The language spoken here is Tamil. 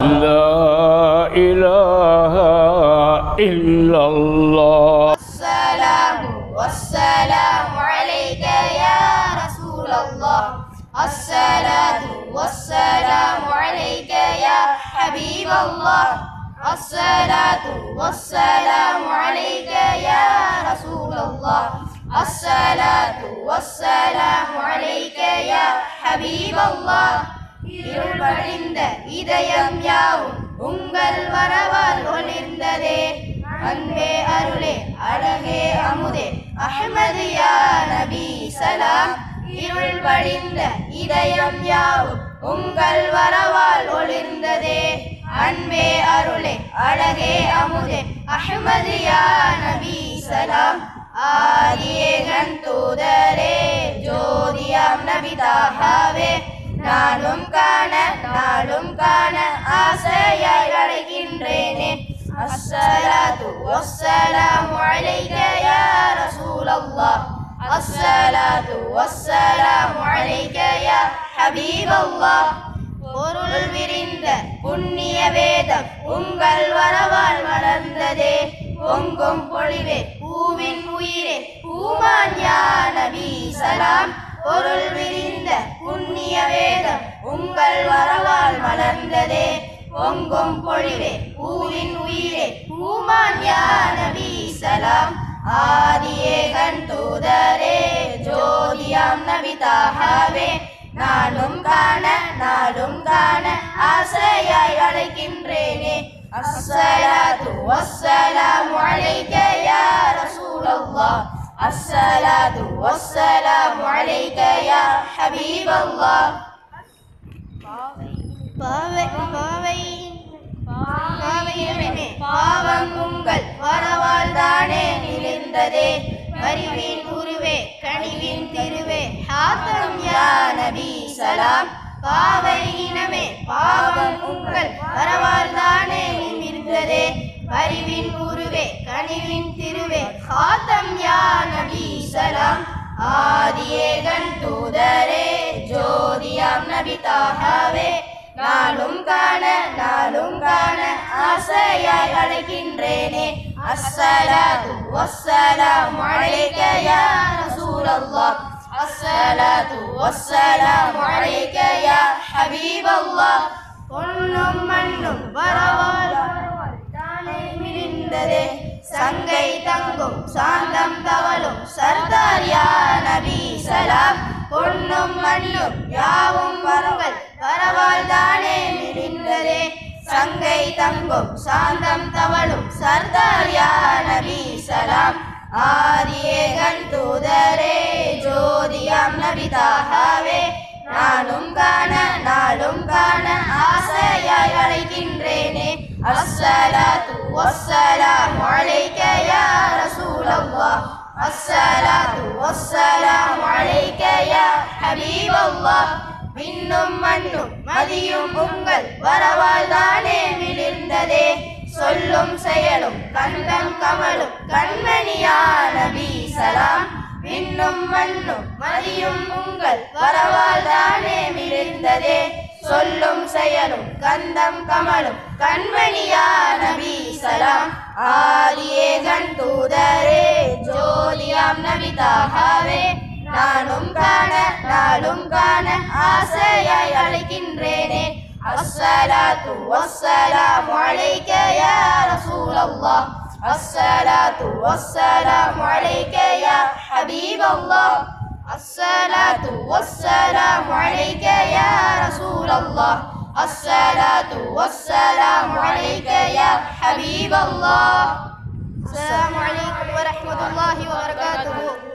لا إله إلا الله. السلام والسلام عليك يا رسول الله. الصلاة والسلام عليك يا حبيب الله. الصلاة والسلام عليك يا رسول الله. الصلاة والسلام عليك يا حبيب الله. இருள் படிந்த இதயம் யாவும் உங்கள் வரவால் ஒளிர்ந்ததே. அன்பே அருளே அழகே அமுதே அஹ்மது யா நபி சலாம். இருள் படிந்த இதயம் யாவும் உங்கள் வரவால் ஒளிர்ந்ததே. அன்பே அருளே அழகே அமுதே அஹ்மது யா நபி சலாம். ஆதியேகன் தூதரே ஜோதியாம் நபி தாஹாவே. நாளும் காண ஆசையாய் அழைக்கின்றேனே. அஸ்ஸலாத்து வஸ்ஸலாமு அலைக யா ரசூலல்லாஹ். அஸ்ஸலாத்து வஸ்ஸலாமு அலைக யா ஹபீபல்லாஹ். பொருள் விரிந்த புண்ணிய வேதம் உங்கள் வரவால் மலர்ந்ததே. பொங்கும் பொழிவே பூவின் உயிரே பூமான் யா நபி சலாம். பொருள் விரிந்த புண்ணிய வேதம் உங்கள் வரவால் மலர்ந்ததே. பொங்கும் பொழிவே பூவின் உயிரே பூமான் யா நபி சலாம். ஆதியேகன் தூதரே ஜோதியாம் நபி தாஹாவே. நாளும் காண ஆசையாய் அழைக்கின்றேனே. அஸ்ஸலாத்து வஸ்ஸலாமு அலைக யா ரசூலல்லாஹ். الصلاة والسلام عليك يا حبيب الله. பாவம் உங்கள் வரவால் தானே நிலைந்ததே. அறிவின் உருவே கனிவின் திருவே ஹாத்தம் யா நபி சலாம். பாவை இனமே பாவம் உங்கள் வரவால் தானே நிமிர்ந்ததே. அறிவின் உருவே கனிவின் திருவே ஹாத்தம் யா நபி சலாம். ஆதியேகன் தூதரே ஜோதியாம் நபி தாஹாவே. நாளும் காண ஆசையாய் அழைக்கின்றேனே. அஸ்ஸலாத்து வஸ்ஸலாமு அலைக யா ரசூலல்லாஹ். அஸ்ஸலாத்து வஸ்ஸலாமு அலைக யா ஹபீபல்லாஹ். பொன்னும் மண்ணும் வரவால் தானே மிளிர்ந்ததே. சங்கை தங்கும் சாந்தம் தவழும் சர்தார் யா நபி சலாம். பொன்னும் மண்ணும் யாவும் உங்கள் வரவால் தானே மிளிர்ந்ததே. சங்கை தங்கும் சாந்தம் தவழும் சர்தார் யா நபி சலாம். ஆதியேகன் தூதரே ஜோதியாம் நபி தாஹாவே. நாளும் காண ஆசையாய் அழைக்கின்றேனே. அஸ்ஸலாத்து வஸ்ஸலாமு அலைக யா ரசூலல்லாஹ். அஸ்ஸலாத்து வஸ்ஸலாமு அலைக யா ஹபீபல்லாஹ். விண்ணும் மண்ணும் மதியும் உங்கள் வரவால் தானே மிளிர்ந்ததே. சொல்லும் செயலும் கண்டம் கமலும் கண்மணி யா நபி சலாம். விண்ணும் மண்ணும் மதியும் உங்கள் வரவால் தானே மிளிர்ந்ததே. சொல்லும் செயலும் கந்தம் கமலும் கண்மணி யா நபி சலாம். ஆதியேகன் தூதரே ஜோதியாம் நபி தாஹாவே. நாளும் காண ஆசையாய் அழைக்கின்றேனே. الصلاة والسلام عليك يا رسول الله. الصلاة والسلام عليك يا حبيب الله. الصلاة والسلام عليك يا رسول الله. الصلاة والسلام عليك يا حبيب الله. السلام عليكم ورحمة الله وبركاته.